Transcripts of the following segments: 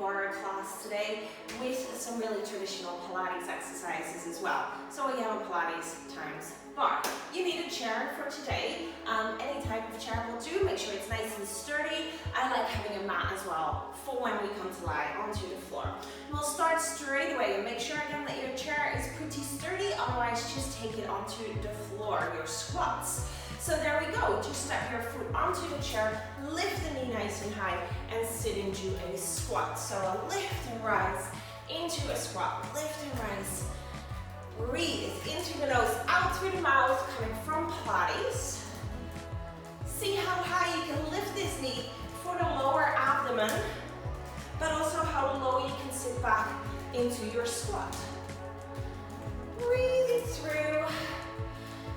barre class today with some really traditional Pilates exercises as well. So we have a Pilates times barre. You need a chair for today. Any type of chair will do. Make sure it's nice and sturdy. I like having a mat as well for when we come to lie onto the floor. We'll start straight away and make sure again that your chair is pretty sturdy, otherwise just take it onto the floor, your squats. So there we go, just step your foot onto the chair, lift the knee nice and high, and sit into a squat. So a lift and rise into a squat, lift and rise. Breathe into the nose, out through the mouth, coming from Pilates. See how high you can lift this knee for the lower abdomen, but also how low you can sit back into your squat. Breathing through.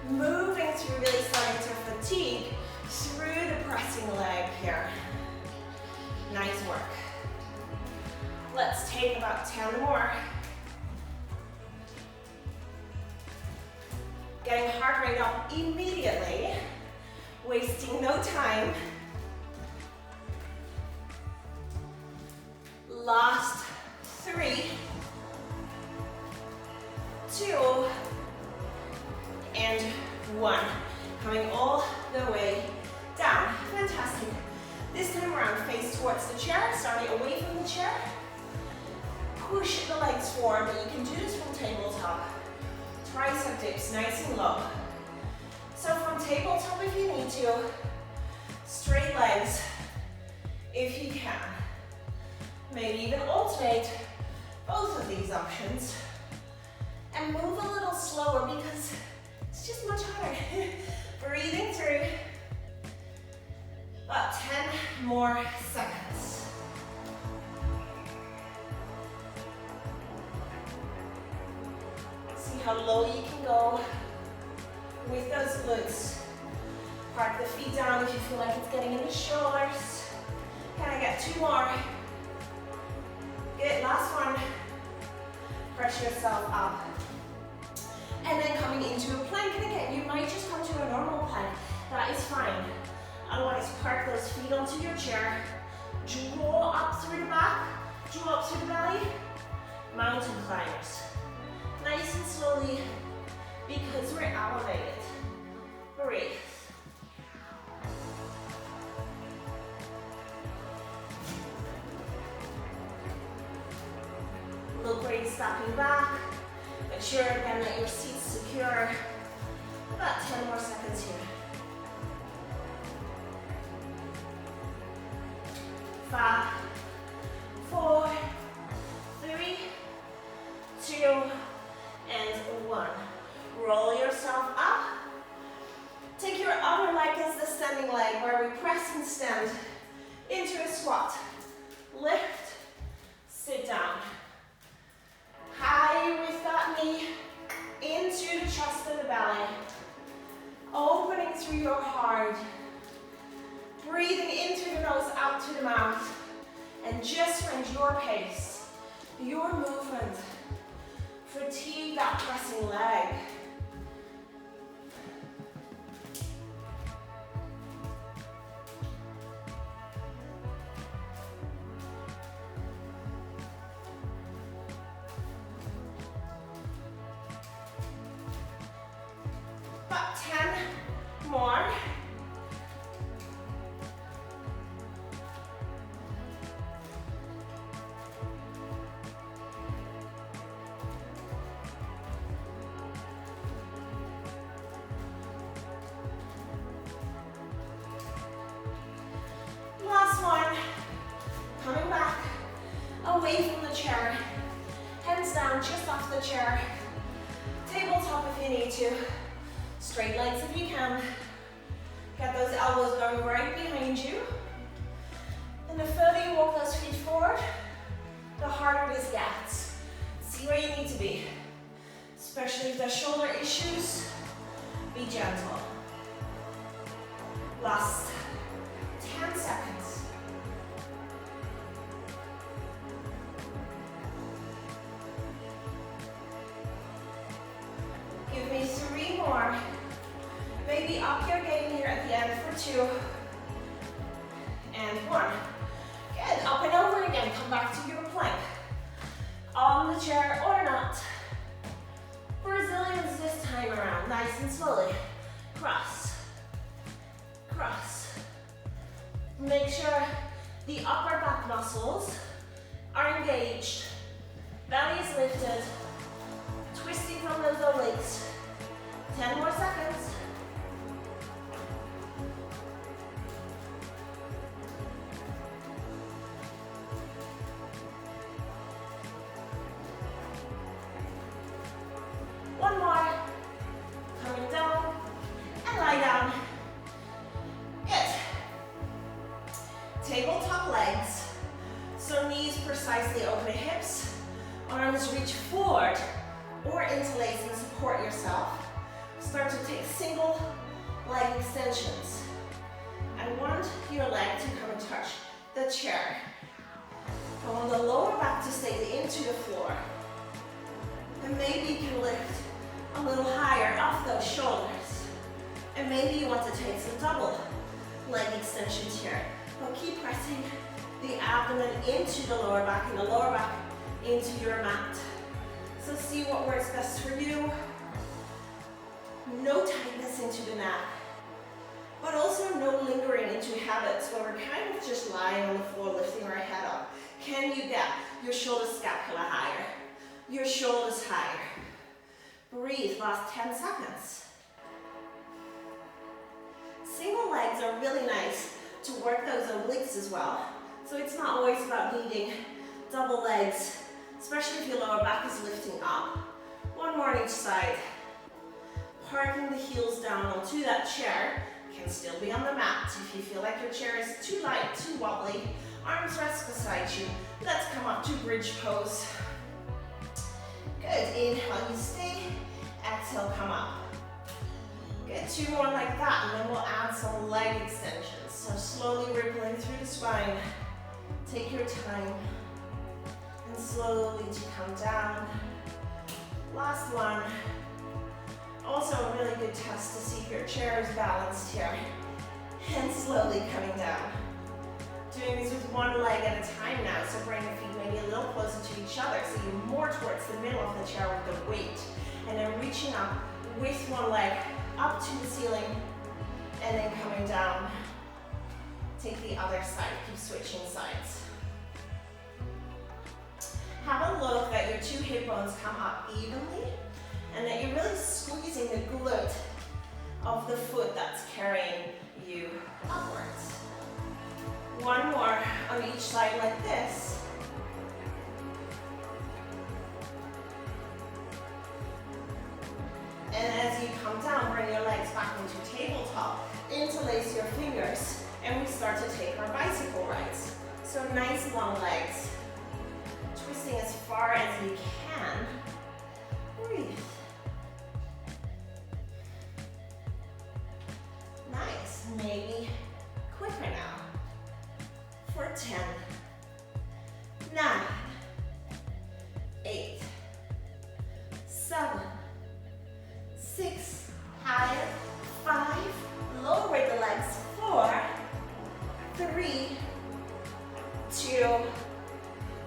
Moving through, really starting to fatigue through the pressing leg here. Nice work. Let's take about 10 more. Getting heart rate up immediately, wasting no time. Last 3, 2, and 1. Coming all the way down. Fantastic. This time around, face towards the chair, starting away from the chair. Push the legs forward, but you can do this from tabletop. Tricep dips, nice and low. So from tabletop if you need to. Straight legs if you can. Maybe even alternate both of these options. And move a little slower because it's just much harder. Breathing through. About 10 more seconds. See how low you can go with those glutes. Park the feet down if you feel like it's getting in the shoulders. Can I get 2 more? Good, last one. Press yourself up. And then coming into a plank, and again, you might just come to a normal plank. That is fine. Otherwise, park those feet onto your chair. Draw up through the back, draw up through the belly. Mountain climbers. Nice and slowly, because we're elevated. Breathe. Look where you're stepping back. Make sure again that your seat's secure. About 10 more seconds here. 5, 4, 3, 2, and 1. Roll yourself up. Take your other leg as the standing leg, where we press and stand into a squat. Lift, sit down. High with that knee into the chest and the belly. Opening through your heart. Breathing into the nose, out to the mouth. And just find your pace, your movement. Fatigue that pressing leg. About 10 more. Last one. Coming back away from the chair. Hands down, just off the chair. Tabletop if you need to. Straight legs if you can. Get those elbows going right behind you. And the further you walk those feet forward, the harder this gets. See where you need to be. Especially if there's shoulder issues, be gentle. Last 10 seconds. Give me 3 more. Maybe up your game here at the end for 2. And 1. Good, up and over again. Come back to your on the chair or not. Brazilians this time around, nice and slowly. Cross, cross. Make sure the upper back muscles are engaged. Belly is lifted. Twisting from those obliques. 10 more seconds. One more. Coming down and lie down. Good. Tabletop legs. So knees precisely over the hips. Arms reach forward or interlace and support yourself. Start to take single leg extensions. I want your leg to come and touch the chair. I want the lower back to stay into the floor. And maybe you can lift a little higher off those shoulders. And maybe you want to take some double leg extensions here. But keep pressing the abdomen into the lower back and the lower back into your mat. So see what works best for you. No tightness into the neck, but also no lingering into habits where we're kind of just lying on the floor, lifting our head up. Can you get your shoulder scapula higher? Your shoulders higher. Breathe, last 10 seconds. Single legs are really nice to work those obliques as well. So it's not always about needing double legs, especially if your lower back is lifting up. One more on each side. Parking the heels down onto that chair. Can still be on the mat if you feel like your chair is too light, too wobbly. Arms rest beside you. Let's come up to bridge pose. Good, inhale, you stay. Exhale, come up. Good, 2 more like that, and then we'll add some leg extensions. So slowly rippling through the spine. Take your time. And slowly to come down. Last one. Also a really good test to see if your chair is balanced here. And slowly coming down. Doing this with one leg at a time now, so bring the feet maybe a little closer to each other, so you're more towards the middle of the chair with the weight. And then reaching up with one leg up to the ceiling, and then coming down. Take the other side, keep switching sides. Have a look that your 2 hip bones come up evenly, and that you're really squeezing the glute of the foot that's carrying you upwards. One more on each side like this. And as you come down, bring your legs back into tabletop, interlace your fingers, and we start to take our bicycle rides. So nice long legs, twisting as far as you can. Breathe. Nice, maybe quicker now. For 10, 9, 8, 7, 6, higher, 5, lower the legs, 4, 3, 2,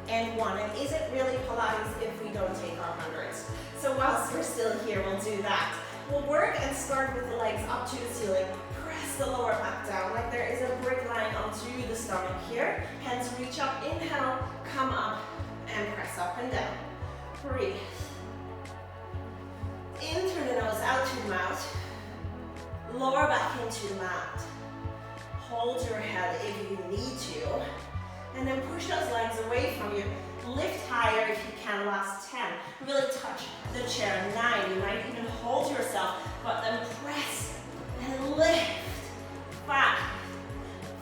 and 1. And is it really Pilates if we don't take our hundreds? So whilst we're still here, we'll do that. We'll work and start with the legs up to the ceiling. Press the lower back down like there is a brick line onto the stomach here. Hands reach up, inhale, come up, and press up and down. Breathe. In through the nose, out to the mouth. Lower back into the mat. Hold your head if you need to. And then push those legs away from you. Lift higher if you can, last 10. Really touch the chair, 9. You might even hold yourself, but then press and lift. 5,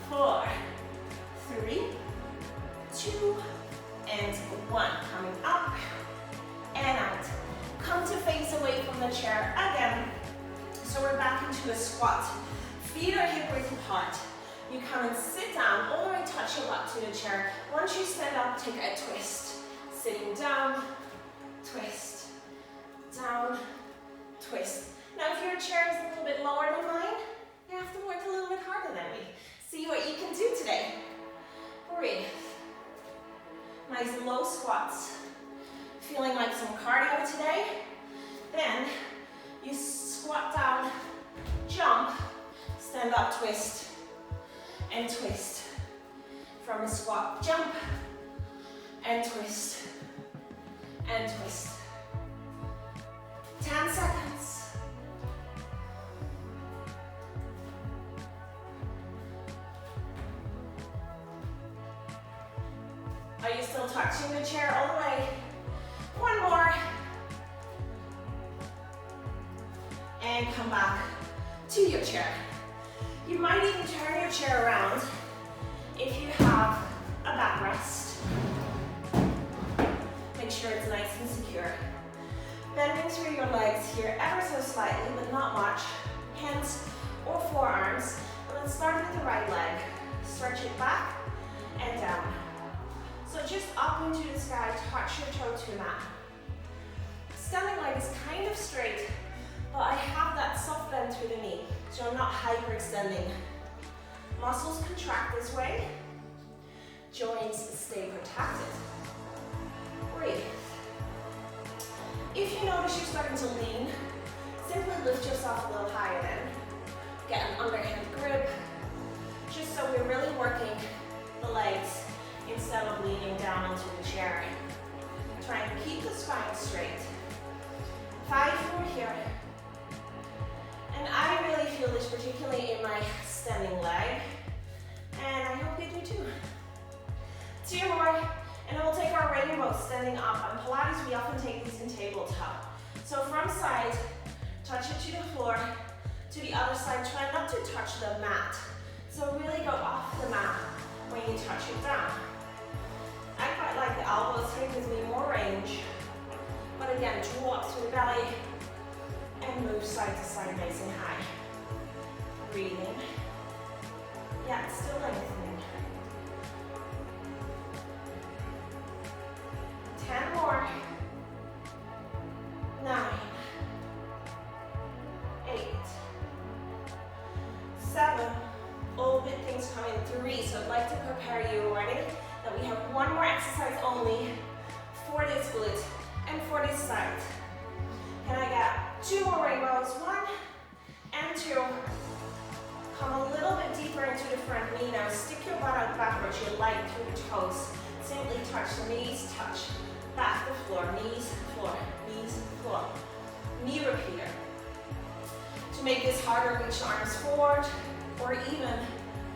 4, 3, 2, and 1. Coming up and out. Come to face away from the chair again. So we're back into a squat. Feet are hip width apart. You come and sit down, all the way touch your butt to the chair. Once you stand up, take a twist. Sitting down, twist, down, twist. Now if your chair is a little bit lower than mine, you have to work a little bit harder than me. See what you can do today. Breathe. Nice low squats. Feeling like some cardio today? Then you squat down, jump, stand up, twist, and twist. From a squat, jump, and twist, and twist. 10 seconds. Are you still touching the chair all the way? One more. And come back to your chair. You might even turn your chair around if you have a backrest. Make sure it's nice and secure. Bending through your legs here ever so slightly, but not much. Hands or forearms. And let's start with the right leg. Stretch it back and down. So just up into the sky, touch your toe to the mat. Standing leg is kind of straight, but I have that soft bend through the knee, so I'm not hyperextending. Muscles contract this way. Joints stay protected. Breathe. If you notice you're starting to lean, simply lift yourself a little higher then. Get an underhand grip, just so we're really working the legs instead of leaning down onto the chair. Try and keep the spine straight. 5 more here. And I really feel this particularly in my standing leg. And I hope you do too. 2 more. And then we'll take our rainbow standing up. On Pilates, we often take these in tabletop. So from side, touch it to the floor. To the other side, try not to touch the mat. So really go off the mat when you touch it down. I quite like the elbows here, gives me more range. But again, draw up through the belly and move side to side nice and high. Breathing. Yeah, it's still lengthening. 10 more. 9, 8, 7. All good things coming. 3. So I'd like to prepare you already that we have one more exercise only for this glute and for this side. Can I get 2 more rainbows? 1 and 2. Come a little bit deeper into the front knee now. Stick your butt out backwards, your leg through the toes. Simply touch the knees, touch back the floor, knees, floor, knees, floor. Knee repeater. To make this harder, reach the arms forward or even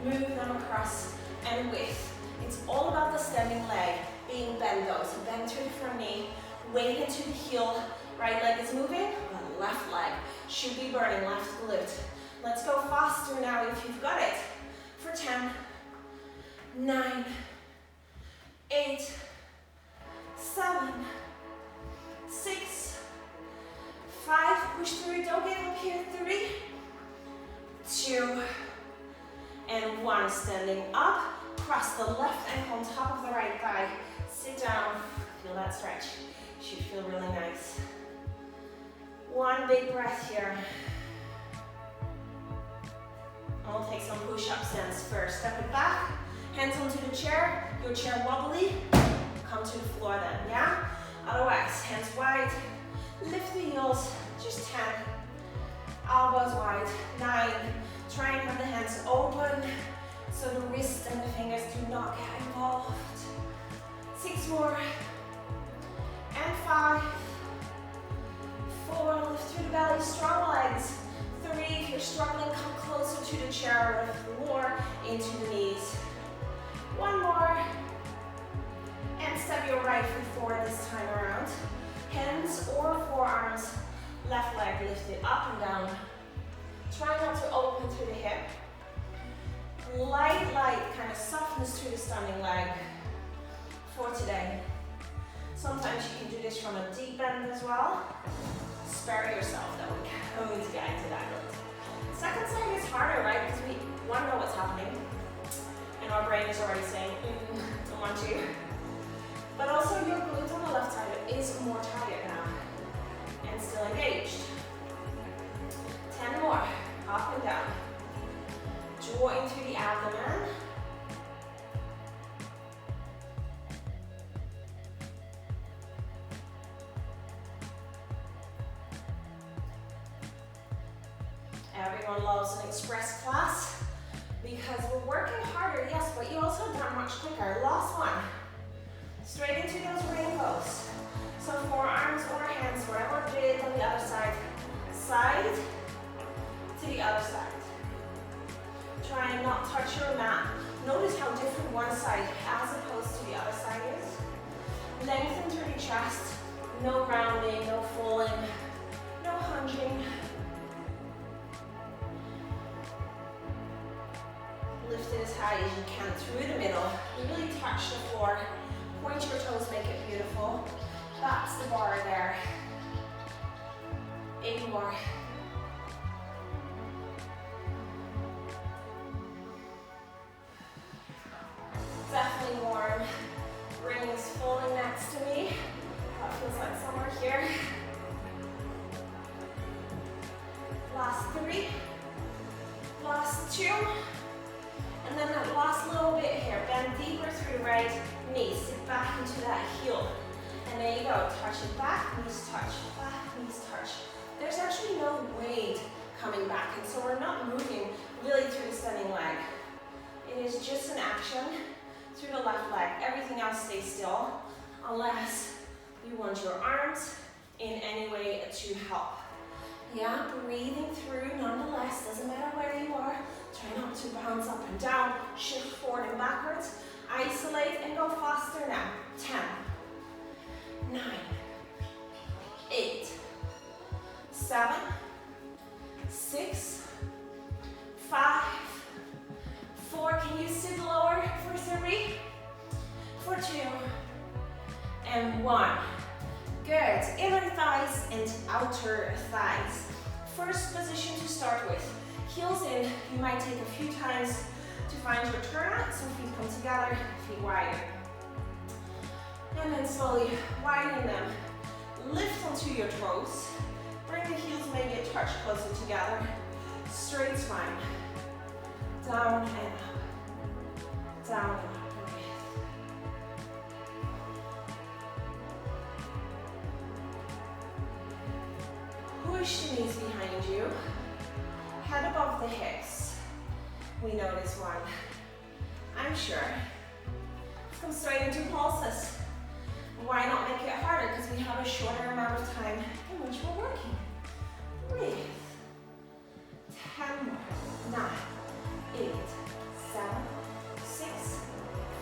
move them across and with. It's all about the standing leg being bent though. So bend through the front knee, weight into the heel. Right leg is moving, the left leg should be burning, left glute. Let's go faster now if you've got it. For 10, 9, 8, 7, 6, 5, push through, don't give up here, 3, 2, and 1. Standing up, cross the left ankle on top of the right thigh. Sit down, feel that stretch. Should feel really nice. 1 big breath here. I'll take some push-up stance first. Step it back, hands onto the chair, your chair wobbly, come to the floor then, yeah? Otherwise, hands wide, lift the heels, just 10. Elbows wide, 9. Try and have the hands open so the wrists and the fingers do not get involved. 6 more, and 5, 4, lift through the belly, strong legs. 3, if you're struggling, come closer to the chair or the floor, into the knees. 1 more, and step your right foot forward this time around. Hands or forearms, left leg lifted up and down. Try not to open through the hip. Light kind of softness through the standing leg for today. Sometimes you can do this from a deep bend as well. Spare yourself though, we're going to get into that. Second side is harder, right? Because we want to know what's happening. And our brain is already saying, don't want to. But also your glute on the left side is more tired now. And still engaged. 10 more, up and down. Draw into the abdomen. Everyone loves an express class because we're working harder, yes, but you also done much quicker. Last one. Straight into those rainbows. So forearms or hands, wherever it is on the other side. Side to the other side. Try and not touch your mat. Notice how different one side as opposed to the other side is. Lengthen through the chest. No rounding, no falling, no hunging. Lift it as high as you can through the middle. Really touch the floor. Point your toes, make it beautiful. That's the bar there. 8 more. Definitely warm. Ring is falling next to me. That feels like summer here. Last 3. Last 2. And then that last little bit here. Bend deeper through the right knee. Sit back into that heel. And there you go. Touch it back, knees touch, back, knees touch. There's actually no weight coming back, and so we're not moving really through the standing leg. It is just an action through the left leg. Everything else stays still, unless you want your arms in any way to help. Yeah, breathing through nonetheless, doesn't matter where you are. Try not to bounce up and down, shift forward and backwards. Isolate and go faster now. 10, 9, 8, 7, 6, 5, 4. Can you sit lower for 3, for 2, and 1. Good. Inner thighs and outer thighs. First position to start with. Heels in. You might take a few times to find your turnout. So feet come together, feet widen. And then slowly widen them. Lift onto your toes. Bring the heels maybe a touch closer together. Straight spine. Down and up. Down and up. Push the knees behind you. Head above the hips. We know this one. I'm sure. Let's come straight into pulses. Why not make it harder? Because we have a shorter amount of time in which we're working. Breathe. 10 more. 9, 8, 7, 6,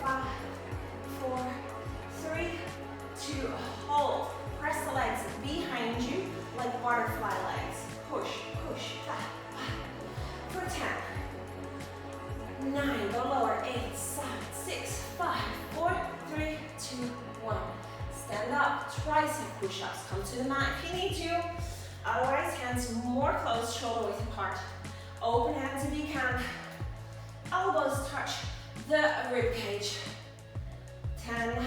5, 4, 3, 2. Hold. Press the legs behind you like butterfly legs. Push, push, back, back. For 10, 9, go lower. 8, 7, 6, 5, 4, 3, 2, 1. Stand up, tricep push-ups. Come to the mat if you need to. Otherwise, hands more close, shoulder width apart. Open hands if you can. Elbows touch the rib cage. 10,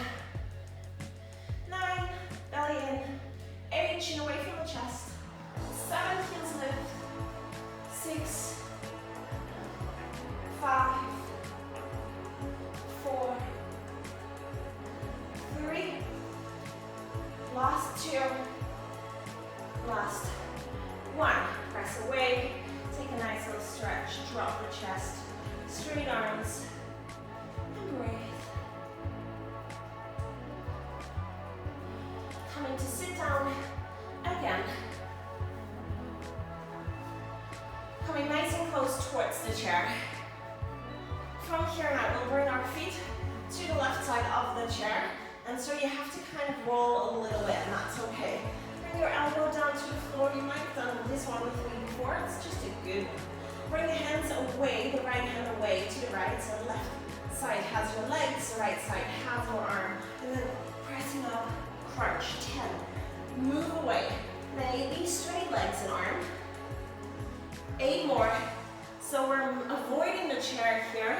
9, belly in. 8, chin away from the chest. 7, heels lift. 6, 5, 4, 3, last 2, last 1. Press away, take a nice little stretch, drop the chest, straight arms, and breathe. Coming to sit down again. Coming nice and close towards the chair. From here now, we'll bring our feet to the left side of the chair. And so you have to kind of roll a little bit, and that's okay. Bring your elbow down to the floor. You might have done this one with me before. It's just a good one. Bring the hands away, the right hand away to the right. So the left side has your legs, the right side has your arm. And then pressing up, crunch. 10. Move away. Maybe straight legs and arm. 8 more. So we're avoiding the chair here,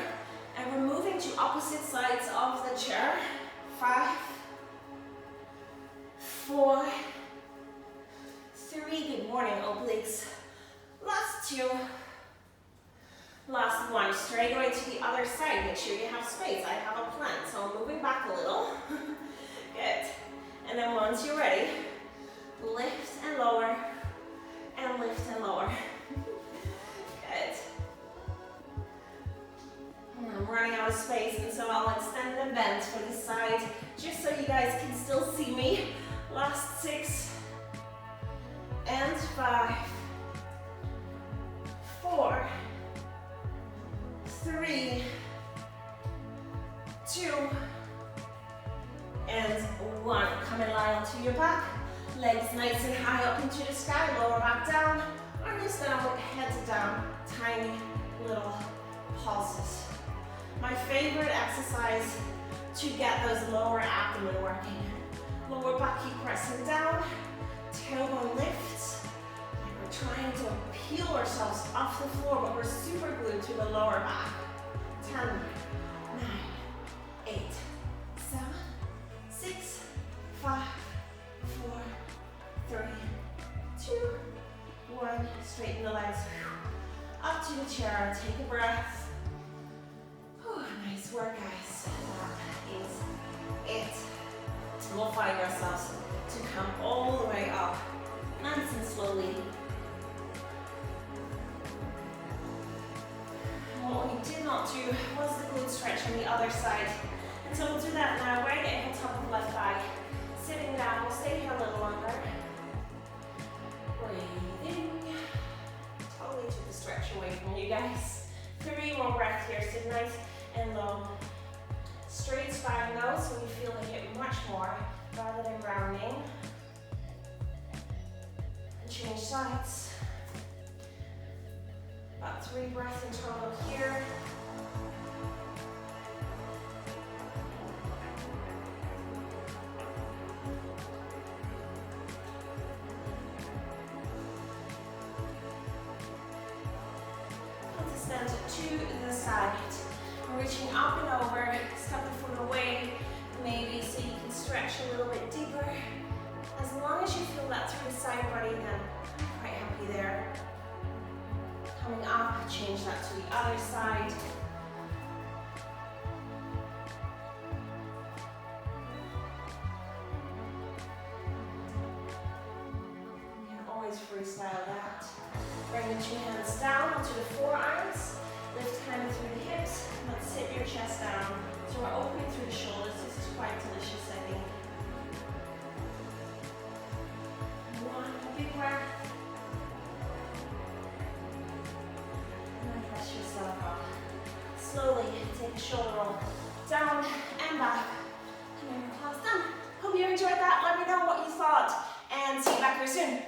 and we're moving to opposite sides of the chair. 5, 4, 3, good morning, obliques. Last 2, last 1. Straight away to the other side. Make sure you have space. I have a plan, so I'm moving back a little. Good. And then once you're ready, lift and lower, and lift and lower. I'm running out of space, and so I'll extend and bend for this side, just so you guys can still see me. Last 6 and 5, 4, 3, 2, and 1. Come and lie onto your back. Legs nice and high up into the sky, lower back down. Arms down, head down. Tiny little pulses. My favorite exercise to get those lower abdomen working. Lower back, keep pressing down. Tailbone lifts. Like we're trying to peel ourselves off the floor, but we're super glued to the lower back. 10, 9, 8, 7, 6, 5, 4, 3, 2, 1. Straighten the legs. Up to the chair. Take a breath. Whew, nice work, guys. That is it. We'll find ourselves to come all the way up, nice and slowly. What we did not do was the glute stretch on the other side. And so we'll do that now, right ankle, top of left thigh. Sitting down, we'll stay here a little longer. Breathing. Totally took the stretch away from you guys. 3 more breaths here, sit nice and low. Straight spine though, so we feel the hip much more rather than grounding. And change sides. About 3 breaths in total here. Stand to the side. Reaching up and over, step the foot away, maybe so you can stretch a little bit deeper. As long as you feel that through the side body, then I'm quite happy there. Coming up, change that to the other side. You can always freestyle that. Bring the 2 hands down onto the forearms. Lift kind of through the hips. Let's sit your chest down. So we're opening through the shoulders. This is quite delicious, I think. 1 big breath. And then press yourself up. Slowly take a shoulder roll down and back. And then your class done. Hope you enjoyed that. Let me know what you thought. And see you back here soon.